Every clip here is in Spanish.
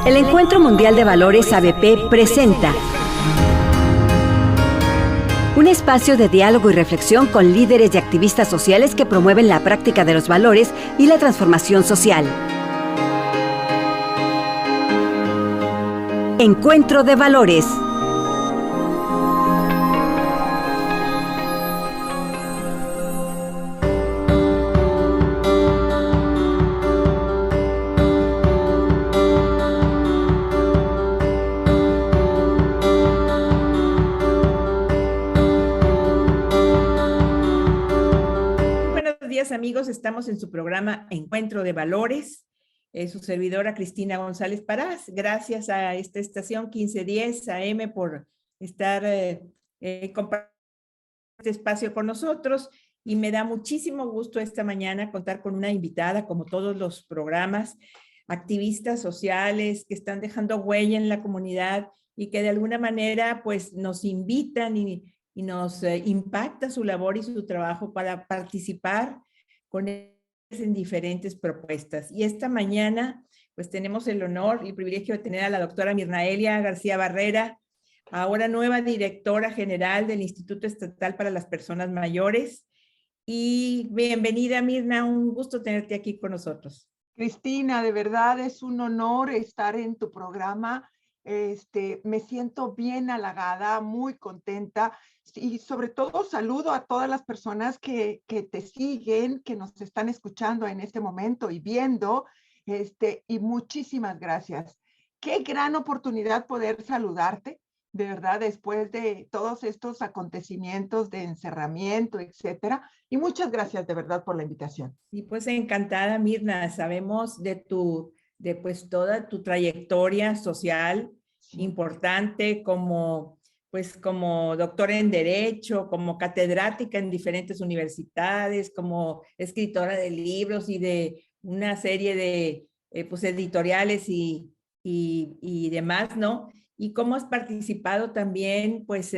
El Encuentro Mundial de Valores ABP presenta un espacio de diálogo y reflexión con líderes y activistas sociales que promueven la práctica de los valores y la transformación social. Encuentro de Valores. Amigos, estamos en su programa Encuentro de Valores. Su servidora Cristina González Parás. Gracias a esta estación 1510 AM por estar compartiendo este espacio con nosotros, y me da muchísimo gusto esta mañana contar con una invitada, como todos los programas, activistas sociales que están dejando huella en la comunidad y que de alguna manera pues nos invitan y nos impacta su labor y su trabajo para participar con ellos en diferentes propuestas. Y esta mañana, pues tenemos el honor y el privilegio de tener a la doctora Mirnaelia García Barrera, ahora nueva directora general del Instituto Estatal para las Personas Mayores. Y bienvenida, Mirna, un gusto tenerte aquí con nosotros. Cristina, de verdad es un honor estar en tu programa. Me siento bien halagada, muy contenta, y sobre todo saludo a todas las personas que te siguen, que nos están escuchando en este momento y viendo, y muchísimas gracias. Qué gran oportunidad poder saludarte, de verdad, después de todos estos acontecimientos de encerramiento, etcétera. Y muchas gracias de verdad por la invitación. Y pues encantada, Mirna. Sabemos de pues toda tu trayectoria social importante como doctora en Derecho, como catedrática en diferentes universidades, como escritora de libros y de una serie de pues editoriales y demás, ¿no? Y cómo has participado también pues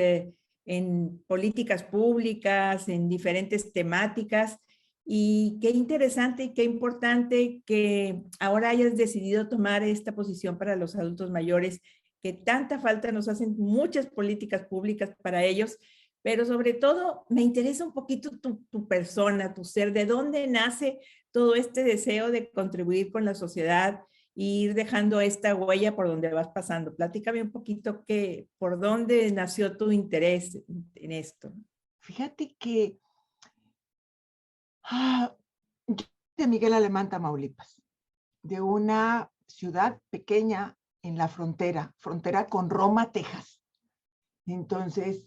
en políticas públicas, en diferentes temáticas. Y qué interesante y qué importante que ahora hayas decidido tomar esta posición para los adultos mayores, que tanta falta nos hacen muchas políticas públicas para ellos, pero sobre todo me interesa un poquito tu persona, tu ser, de dónde nace todo este deseo de contribuir con la sociedad e ir dejando esta huella por donde vas pasando. Platícame un poquito por dónde nació tu interés en esto. Fíjate que yo soy de Miguel Alemán, Tamaulipas, de una ciudad pequeña en la frontera con Roma, Texas. Entonces,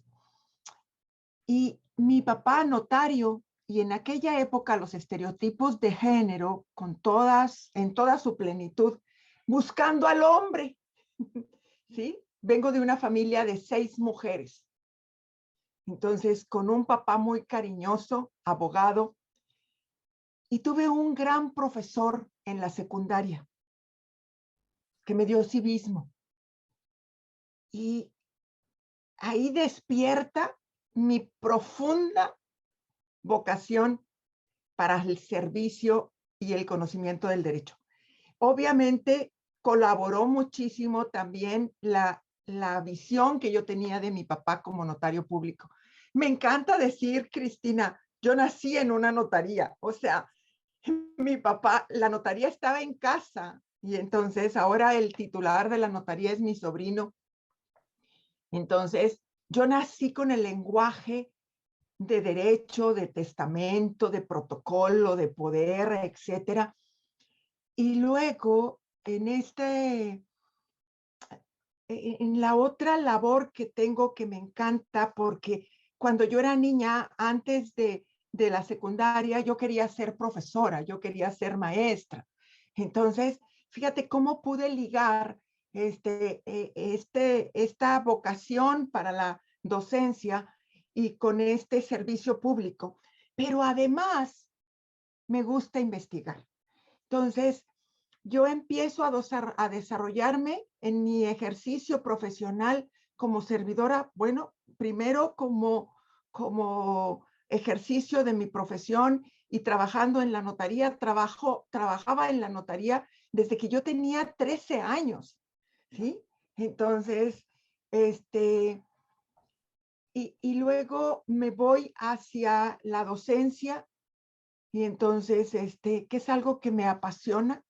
y mi papá notario, y en aquella época los estereotipos de género en toda su plenitud, buscando al hombre, ¿sí? Vengo de una familia de 6 mujeres. Entonces, con un papá muy cariñoso, abogado, y tuve un gran profesor en la secundaria que me dio civismo. Y ahí despierta mi profunda vocación para el servicio y el conocimiento del derecho. Obviamente, colaboró muchísimo también la visión que yo tenía de mi papá como notario público. Me encanta decir, Cristina, yo nací en una notaría, o sea, mi papá, la notaría estaba en casa, y entonces ahora el titular de la notaría es mi sobrino. Entonces, yo nací con el lenguaje de derecho, de testamento, de protocolo, de poder, etcétera. Y luego, en la otra labor que tengo que me encanta, porque cuando yo era niña, antes de la secundaria, yo quería ser profesora, yo quería ser maestra. Entonces, fíjate cómo pude ligar esta vocación para la docencia y con este servicio público. Pero además, me gusta investigar. Entonces, yo empiezo a desarrollarme en mi ejercicio profesional como servidora, bueno, primero como ejercicio de mi profesión y trabajando en la notaría. Trabajaba en la notaría desde que yo tenía 13 años. ¿sí? Entonces, y luego me voy hacia la docencia, y entonces, que es algo que me apasiona,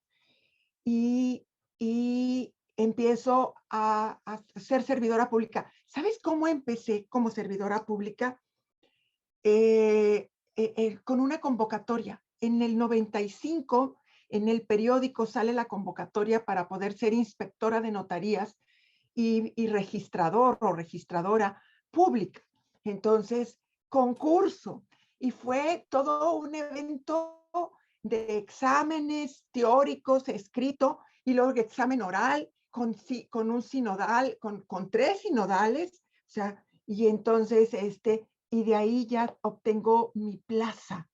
y, y empiezo a ser servidora pública. ¿Sabes cómo empecé como servidora pública? Con una convocatoria. En el 95, en el periódico sale la convocatoria para poder ser inspectora de notarías y registrador o registradora pública. Entonces, concurso. Y fue todo un evento de exámenes teóricos, escrito, y luego examen oral, con un sinodal, con 3 sinodales, o sea, y entonces, y de ahí ya obtengo mi plaza.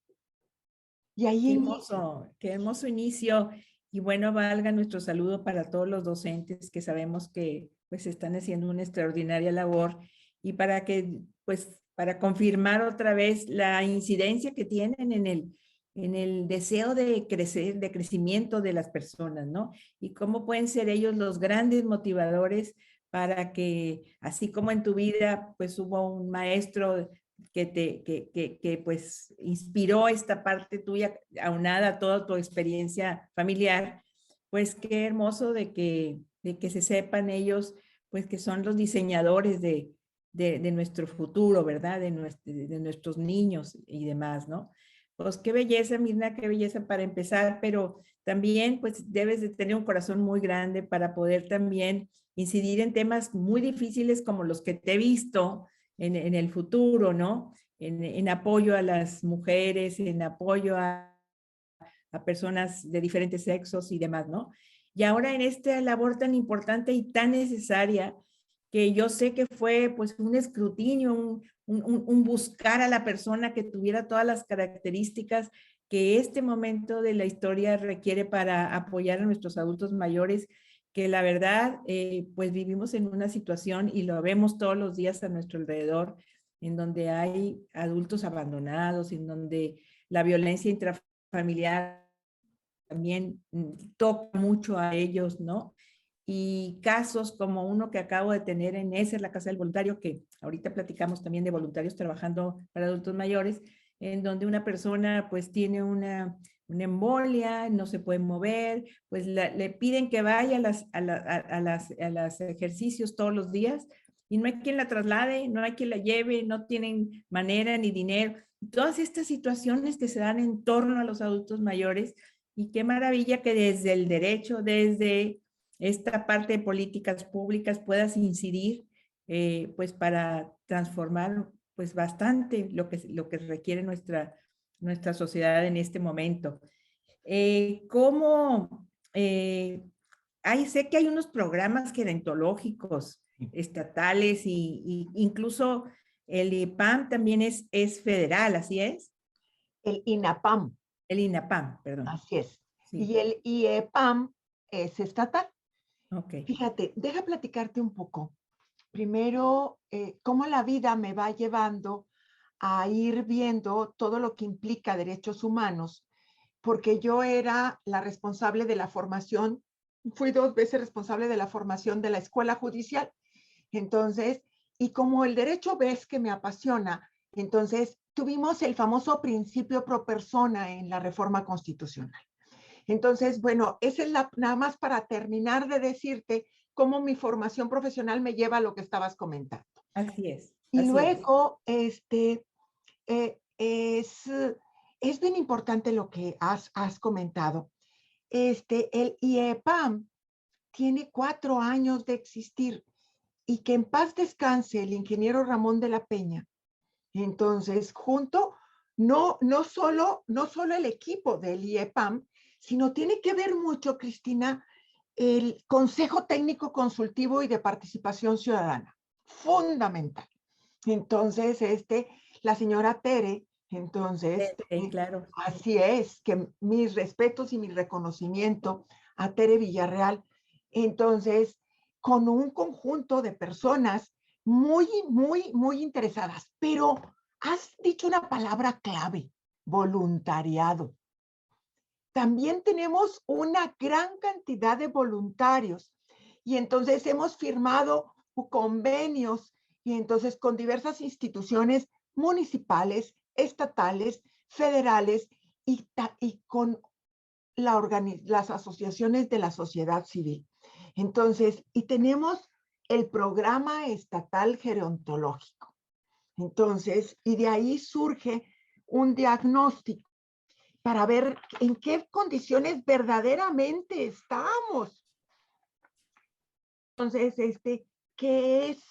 Y ahí inicio. Qué hermoso inicio. Y bueno, valga nuestro saludo para todos los docentes que sabemos que pues están haciendo una extraordinaria labor y para que, pues, para confirmar otra vez la incidencia que tienen en el deseo de crecer, de crecimiento de las personas, ¿no? Y cómo pueden ser ellos los grandes motivadores para que, así como en tu vida, pues hubo un maestro que pues inspiró esta parte tuya, aunada a toda tu experiencia familiar, pues qué hermoso de que se sepan ellos, pues que son los diseñadores de nuestro futuro, ¿verdad? De nuestros niños y demás, ¿no? Pues qué belleza, Mirna, qué belleza para empezar, pero también pues debes de tener un corazón muy grande para poder también incidir en temas muy difíciles como los que te he visto, en el futuro, ¿no? En apoyo a las mujeres, en apoyo a personas de diferentes sexos y demás, ¿no? Y ahora en esta labor tan importante y tan necesaria, que yo sé que fue pues un escrutinio, un buscar a la persona que tuviera todas las características que este momento de la historia requiere para apoyar a nuestros adultos mayores, que la verdad, pues vivimos en una situación y lo vemos todos los días a nuestro alrededor, en donde hay adultos abandonados, en donde la violencia intrafamiliar también toca mucho a ellos, ¿no? Y casos como uno que acabo de tener en ESER, la Casa del Voluntario, que ahorita platicamos también de voluntarios trabajando para adultos mayores, en donde una persona pues tiene una embolia, no se puede mover, pues le piden que vaya a las ejercicios todos los días y no hay quien la traslade, no hay quien la lleve, no tienen manera ni dinero. Todas estas situaciones que se dan en torno a los adultos mayores y qué maravilla que desde el derecho, desde esta parte de políticas públicas puedas incidir pues para transformar pues bastante lo que requiere nuestra sociedad en este momento. ¿Cómo? Sé que hay unos programas gerontológicos estatales y incluso el IPAM también es federal, ¿así es? El INAPAM. El INAPAM, perdón. Así es. Sí. Y el IEPAM es estatal. Ok. Fíjate, deja platicarte un poco. Primero, cómo la vida me va llevando a ir viendo todo lo que implica derechos humanos, porque yo era la responsable de la formación, fui 2 veces responsable de la formación de la escuela judicial. Entonces, y como el derecho ves que me apasiona, entonces tuvimos el famoso principio pro persona en la reforma constitucional. Entonces, bueno, esa es nada más para terminar de decirte cómo mi formación profesional me lleva a lo que estabas comentando. Así es. Y así luego, es bien importante lo que has comentado. El IEPAM tiene 4 años de existir y que en paz descanse el ingeniero Ramón de la Peña. Entonces, no solo el equipo del IEPAM, sino tiene que ver mucho, Cristina, el Consejo Técnico Consultivo y de Participación Ciudadana. Fundamental. Entonces, la señora Tere, entonces, claro. así es, que mis respetos y mi reconocimiento a Tere Villarreal. Entonces, con un conjunto de personas muy, muy, muy interesadas, pero has dicho una palabra clave, voluntariado. También tenemos una gran cantidad de voluntarios Y entonces hemos firmado convenios y entonces con diversas instituciones municipales, estatales, federales y con las asociaciones de la sociedad civil. Entonces, y tenemos el programa estatal gerontológico. Entonces, y de ahí surge un diagnóstico para ver en qué condiciones verdaderamente estamos. Entonces, que es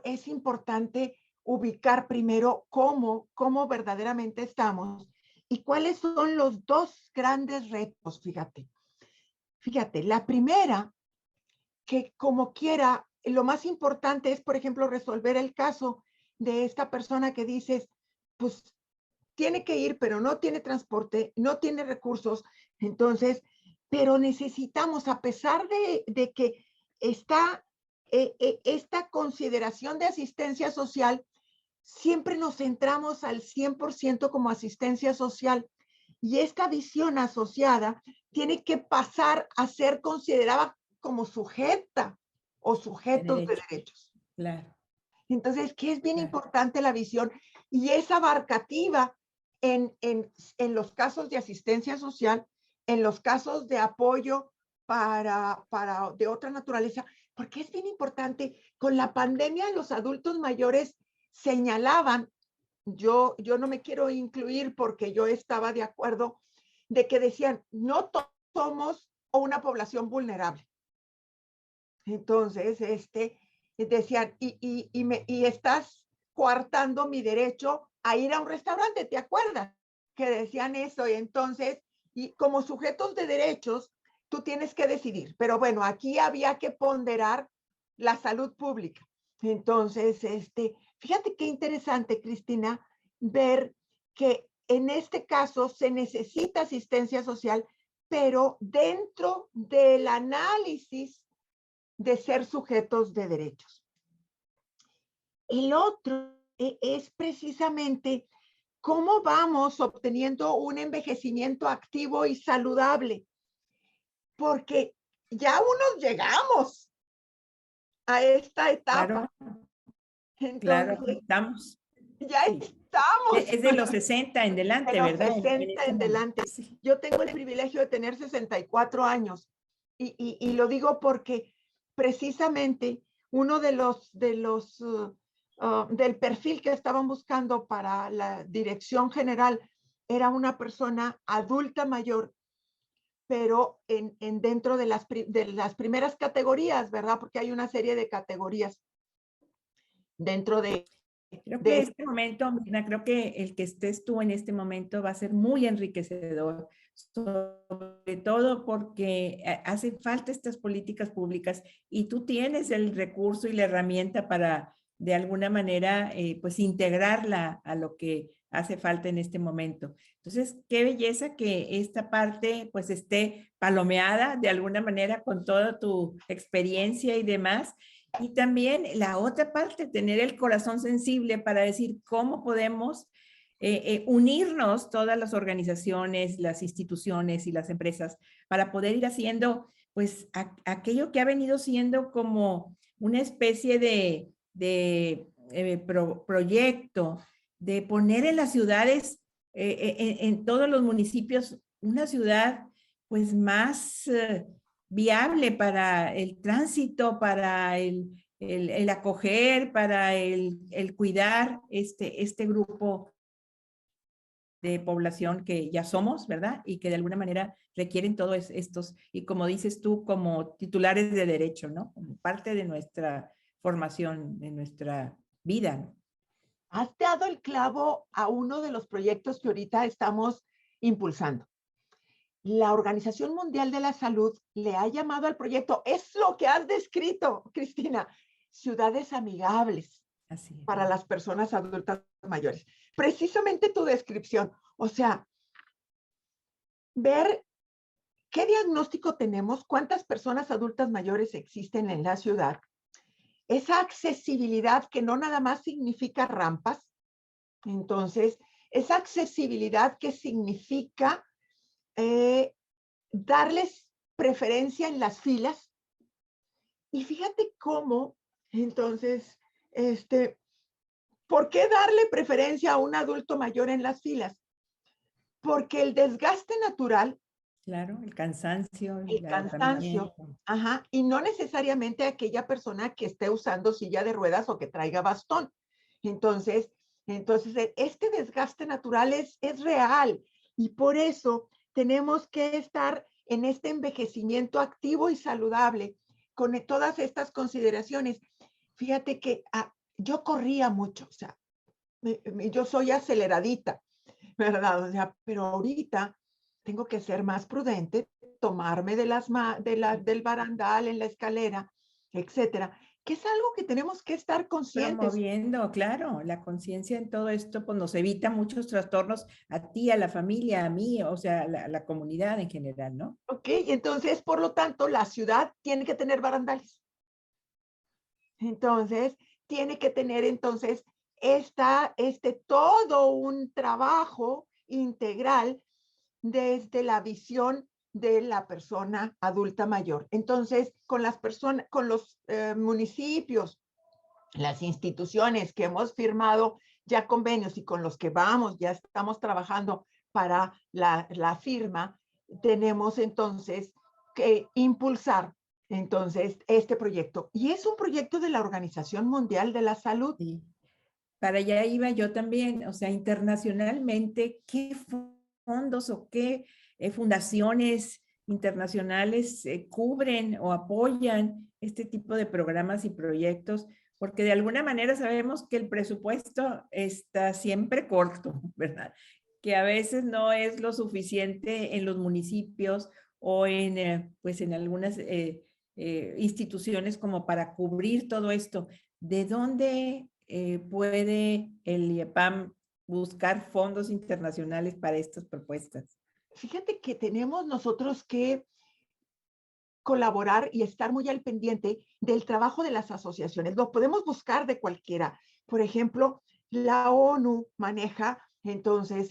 es importante ubicar primero cómo verdaderamente estamos y cuáles son los dos grandes retos, fíjate. Fíjate, la primera, que como quiera, lo más importante es, por ejemplo, resolver el caso de esta persona que dices, pues tiene que ir, pero no tiene transporte, no tiene recursos, entonces, pero necesitamos, a pesar de que está esta consideración de asistencia social, siempre nos centramos al 100% como asistencia social y esta visión asociada tiene que pasar a ser considerada como sujeta o sujetos de derechos. Claro. Entonces, que es bien Claro. importante la visión y es abarcativa en los casos de asistencia social, en los casos de apoyo de otra naturaleza, porque es bien importante. Con la pandemia, los adultos mayores señalaban, yo no me quiero incluir porque yo estaba de acuerdo, de que decían, no somos una población vulnerable. Entonces, decían, y estás coartando mi derecho a ir a un restaurante, ¿te acuerdas? Que decían eso, y entonces, y como sujetos de derechos, tú tienes que decidir. Pero bueno, aquí había que ponderar la salud pública. Entonces, fíjate qué interesante, Cristina, ver que en este caso se necesita asistencia social, pero dentro del análisis de ser sujetos de derechos. El otro es precisamente cómo vamos obteniendo un envejecimiento activo y saludable, porque ya unos llegamos a esta etapa. Claro, Entonces, claro, estamos. ya Sí. estamos. Es de los 60 en delante, de los ¿verdad? 60 en delante. Sí. Yo tengo el privilegio de tener 64 años y lo digo porque precisamente uno del perfil que estaban buscando para la dirección general era una persona adulta mayor, pero dentro de las primeras categorías, ¿verdad? Porque hay una serie de categorías dentro de Creo que este momento, Mirna, creo que el que estés tú en este momento va a ser muy enriquecedor, sobre todo porque hace falta estas políticas públicas y tú tienes el recurso y la herramienta para, de alguna manera, pues integrarla a lo que hace falta en este momento. Entonces, qué belleza que esta parte pues esté palomeada de alguna manera con toda tu experiencia y demás. Y también la otra parte, tener el corazón sensible para decir cómo podemos unirnos todas las organizaciones, las instituciones y las empresas para poder ir haciendo pues aquello que ha venido siendo como una especie de proyecto, de poner en las ciudades, en todos los municipios, una ciudad pues más viable para el tránsito, para el acoger, para el cuidar este grupo de población que ya somos, ¿verdad? Y que de alguna manera requieren todos estos, y como dices tú, como titulares de derecho, ¿no? Como parte de nuestra formación, de nuestra vida, ¿no? Has dado el clavo a uno de los proyectos que ahorita estamos impulsando. La Organización Mundial de la Salud le ha llamado al proyecto, es lo que has descrito, Cristina, ciudades amigables para las personas adultas mayores. Precisamente tu descripción, o sea, ver qué diagnóstico tenemos, cuántas personas adultas mayores existen en la ciudad, esa accesibilidad que no nada más significa rampas, entonces, esa accesibilidad que significa darles preferencia en las filas, Y fíjate cómo, entonces, ¿por qué darle preferencia a un adulto mayor en las filas? Porque el desgaste natural, Claro, el cansancio, el el cansancio, agotamiento. ajá, y no necesariamente aquella persona que esté usando silla de ruedas o que traiga bastón. Entonces, este desgaste natural es real y por eso tenemos que estar en este envejecimiento activo y saludable con todas estas consideraciones. Fíjate que yo corría mucho, o sea, yo soy aceleradita, ¿verdad? O sea, pero ahorita tengo que ser más prudente, tomarme del barandal en la escalera, etcétera, que es algo que tenemos que estar conscientes. Promoviendo, claro, la conciencia en todo esto, pues nos evita muchos trastornos a ti, a la familia, a mí, o sea, la comunidad en general, ¿no? ¿Ok? Entonces, por lo tanto, la ciudad tiene que tener barandales. Entonces, tiene que tener entonces todo un trabajo integral desde la visión de la persona adulta mayor. Entonces, con las personas, con los municipios, las instituciones que hemos firmado ya convenios y con los que ya estamos trabajando para la firma, tenemos entonces que impulsar entonces este proyecto. Y es un proyecto de la Organización Mundial de la Salud. Sí. Para allá iba yo también, o sea, internacionalmente, ¿qué fondos o qué fundaciones internacionales cubren o apoyan este tipo de programas y proyectos? Porque de alguna manera sabemos que el presupuesto está siempre corto, ¿verdad? Que a veces no es lo suficiente en los municipios o pues en algunas instituciones como para cubrir todo esto. ¿De dónde puede el IEPAM buscar fondos internacionales para estas propuestas? Fíjate que tenemos nosotros que colaborar y estar muy al pendiente del trabajo de las asociaciones. Lo podemos buscar de cualquiera. Por ejemplo, la ONU maneja, entonces,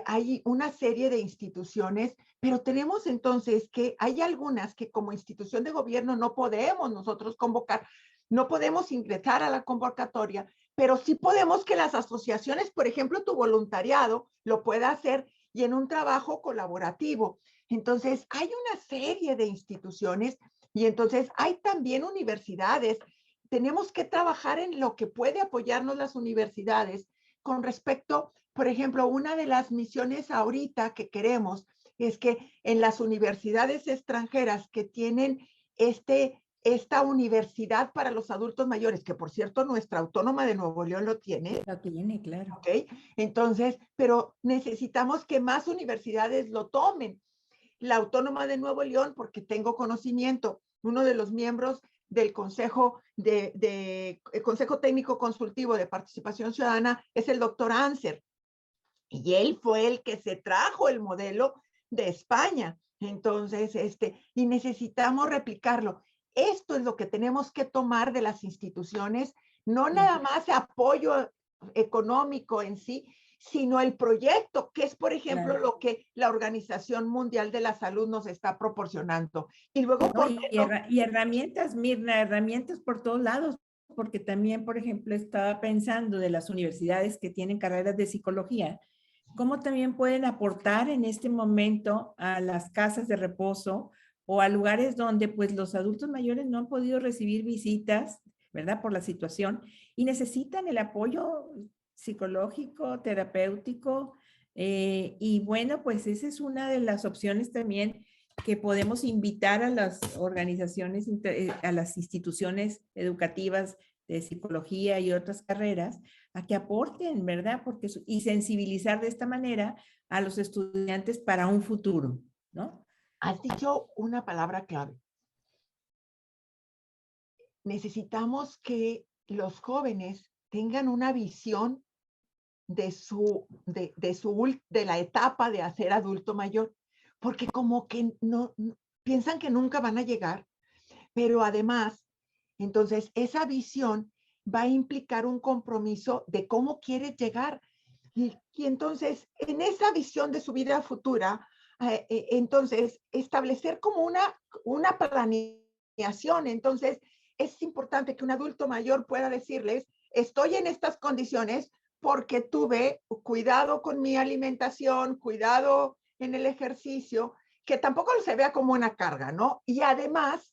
hay una serie de instituciones, pero tenemos entonces que hay algunas que como institución de gobierno no podemos nosotros convocar, no podemos ingresar a la convocatoria, pero sí podemos que las asociaciones, por ejemplo, tu voluntariado lo pueda hacer y en un trabajo colaborativo. Entonces, hay una serie de instituciones y entonces hay también universidades. Tenemos que trabajar en lo que puede apoyarnos las universidades con respecto, por ejemplo, una de las misiones ahorita que queremos es que en las universidades extranjeras que tienen esta universidad para los adultos mayores, que por cierto nuestra Autónoma de Nuevo León lo tiene. Lo tiene, claro. ¿Ok? Entonces, pero necesitamos que más universidades lo tomen. La Autónoma de Nuevo León, porque tengo conocimiento, uno de los miembros del Consejo el Consejo Técnico Consultivo de Participación Ciudadana es el doctor Anser, y él fue el que se trajo el modelo de España. Entonces, y necesitamos replicarlo. Esto es lo que tenemos que tomar de las instituciones, no nada más apoyo económico en sí, sino el proyecto, que es, por ejemplo, Claro. lo que la Organización Mundial de la Salud nos está proporcionando. Y luego, No, y herramientas, Mirna, herramientas por todos lados, porque también, por ejemplo, estaba pensando de las universidades que tienen carreras de psicología, cómo también pueden aportar en este momento a las casas de reposo o a lugares donde pues los adultos mayores no han podido recibir visitas, ¿verdad? Por la situación y necesitan el apoyo psicológico, terapéutico. Y bueno, pues esa es una de las opciones también que podemos invitar a las organizaciones, a las instituciones educativas de psicología y otras carreras a que aporten, ¿verdad? Porque, y sensibilizar de esta manera a los estudiantes para un futuro, ¿no? Has dicho una palabra clave. Necesitamos que los jóvenes tengan una visión de la etapa de hacer adulto mayor, porque como que no piensan que nunca van a llegar, pero además, entonces esa visión va a implicar un compromiso de cómo quieres llegar. Y entonces, en esa visión de su vida futura, entonces establecer como una planeación planeación. Entonces, es importante que un adulto mayor pueda decirles, estoy en estas condiciones porque tuve cuidado con mi alimentación, cuidado en el ejercicio, que tampoco se vea como una carga, ¿no? Y además,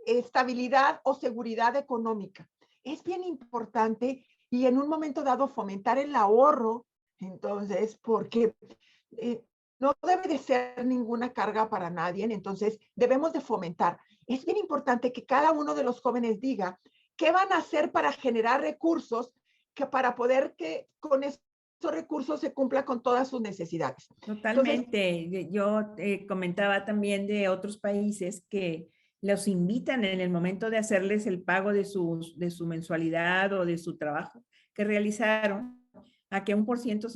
estabilidad o seguridad económica. Es bien importante y en un momento dado fomentar el ahorro, entonces, porque no debe de ser ninguna carga para nadie, entonces debemos de fomentar. Es bien importante que cada uno de los jóvenes diga qué van a hacer para generar recursos que para poder que con esos recursos se cumpla con todas sus necesidades. Totalmente. Entonces, yo comentaba también de otros países que los invitan en el momento de hacerles el pago de su mensualidad o de su trabajo que realizaron, a que 1%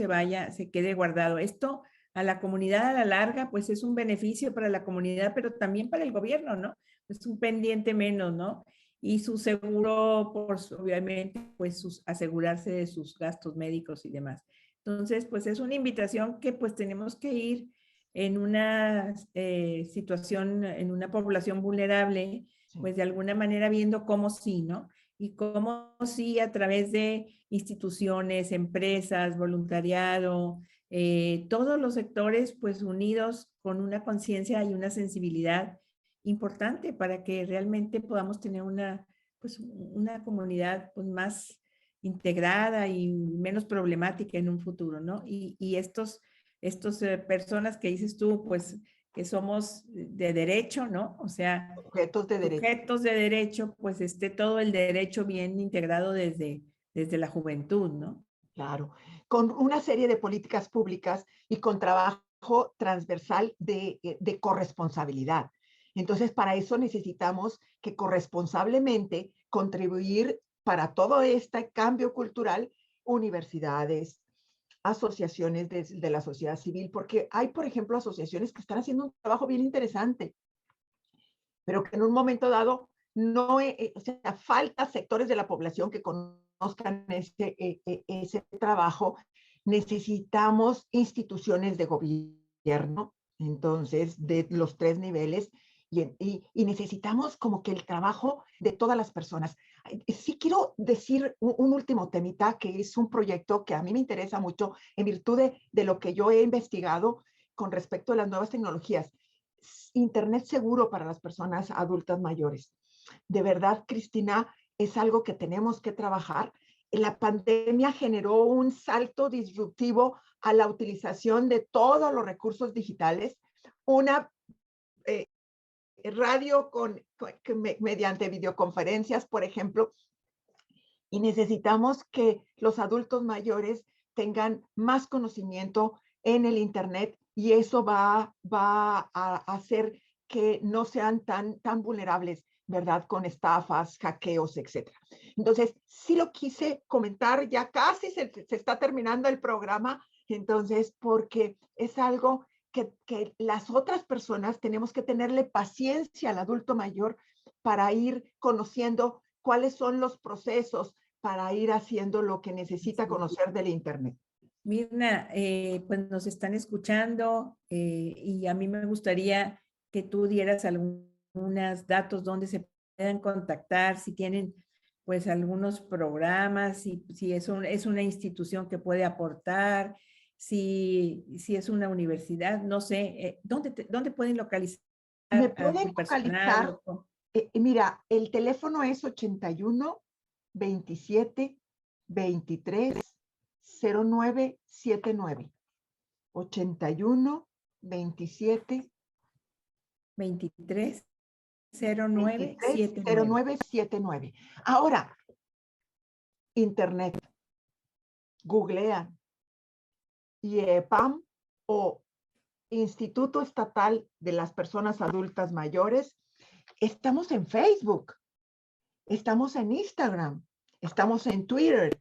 se quede guardado. Esto a la comunidad a la larga, pues es un beneficio para la comunidad, pero también para el gobierno, ¿no? Es un pendiente menos, ¿no? Y su seguro, obviamente, pues asegurarse de sus gastos médicos y demás. Entonces, pues es una invitación que pues tenemos que ir en una situación, en una población vulnerable, pues de alguna manera viendo cómo sí, ¿no? Y cómo sí a través de instituciones, empresas, voluntariado, todos los sectores pues unidos con una conciencia y una sensibilidad importante para que realmente podamos tener pues, una comunidad pues, más integrada y menos problemática en un futuro, ¿no? Y estos personas que dices tú, pues que somos de derecho, ¿no? O sea, sujetos de derecho. Sujetos de derecho, pues esté todo el derecho bien integrado desde la juventud, ¿no? Claro, con una serie de políticas públicas y con trabajo transversal de corresponsabilidad. Entonces, para eso necesitamos que corresponsablemente contribuir para todo este cambio cultural, universidades, asociaciones de la sociedad civil, porque hay, por ejemplo, asociaciones que están haciendo un trabajo bien interesante, pero que en un momento dado no, o sea, falta sectores de la población que conozcan ese trabajo. Necesitamos instituciones de gobierno, entonces, de los 3 niveles, y necesitamos como que el trabajo de todas las personas. Sí quiero decir un último temita, que es un proyecto que a mí me interesa mucho en virtud de lo que yo he investigado con respecto a las nuevas tecnologías. Internet seguro para las personas adultas mayores. De verdad, Cristina, es algo que tenemos que trabajar. La pandemia generó un salto disruptivo a la utilización de todos los recursos digitales, una radio mediante videoconferencias, por ejemplo, y necesitamos que los adultos mayores tengan más conocimiento en el Internet y eso va a hacer que no sean tan vulnerables, ¿verdad? Con estafas, hackeos, etc. Entonces, sí lo quise comentar, ya casi se está terminando el programa, entonces, porque es algo que las otras personas tenemos que tenerle paciencia al adulto mayor para ir conociendo cuáles son los procesos para ir haciendo lo que necesita conocer del Internet. Mirna, pues nos están escuchando y a mí me gustaría que tú dieras algunos datos donde se puedan contactar, si tienen pues algunos programas, si es una institución que puede aportar, si es una universidad, no sé, ¿dónde pueden localizar Me a pueden tu personal? localizar, mira, el teléfono es 81 27 23 0979. 81 27 23 0979. 0979. Ahora, Internet, googlean IEPAM o Instituto Estatal de las Personas Adultas Mayores. Estamos en Facebook, estamos en Instagram, estamos en Twitter,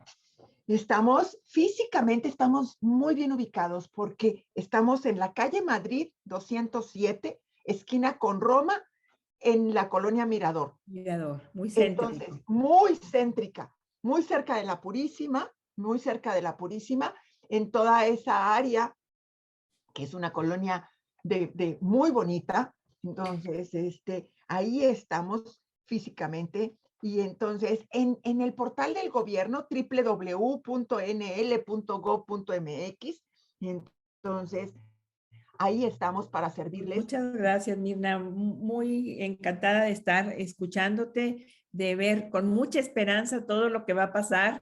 físicamente estamos muy bien ubicados porque estamos en la calle Madrid 207, esquina con Roma, en la colonia Mirador. Mirador, muy céntrico. Entonces, muy céntrica, muy cerca de la Purísima, en toda esa área, que es una colonia muy bonita, Entonces, ahí estamos físicamente. Y entonces, en el portal del gobierno, www.nl.gov.mx, entonces, ahí estamos para servirles. Muchas gracias, Mirna. Muy encantada de estar escuchándote, de ver con mucha esperanza todo lo que va a pasar,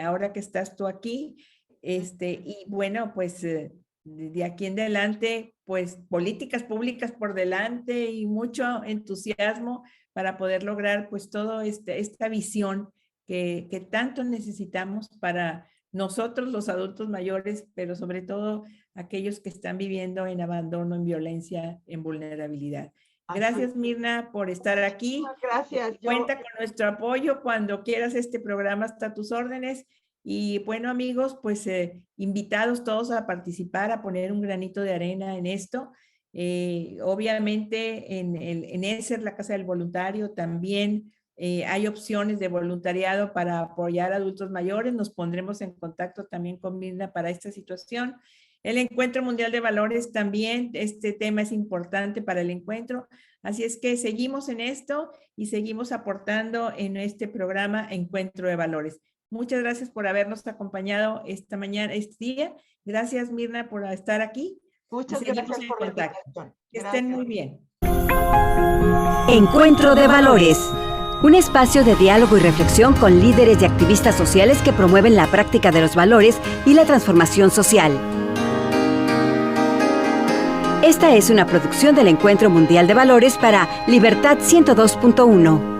ahora que estás tú aquí. Y bueno, pues de aquí en adelante, pues políticas públicas por delante y mucho entusiasmo para poder lograr pues todo esta visión que tanto necesitamos para nosotros los adultos mayores, pero sobre todo aquellos que están viviendo en abandono, en violencia, en vulnerabilidad. Gracias, Mirna, por estar aquí. Gracias. Cuenta con nuestro apoyo cuando quieras. Este programa está a tus órdenes. Y bueno, amigos, pues invitados todos a participar, a poner un granito de arena en esto. Obviamente en ESER, la Casa del Voluntario, también hay opciones de voluntariado para apoyar a adultos mayores. Nos pondremos en contacto también con Mirna para esta situación. El Encuentro Mundial de Valores también, este tema es importante para el encuentro. Así es que seguimos en esto y seguimos aportando en este programa Encuentro de Valores. Muchas gracias por habernos acompañado esta mañana, este día. Gracias, Mirna, por estar aquí. Muchas gracias por la invitación. Que estén muy bien. Encuentro de Valores. Un espacio de diálogo y reflexión con líderes y activistas sociales que promueven la práctica de los valores y la transformación social. Esta es una producción del Encuentro Mundial de Valores para Libertad 102.1.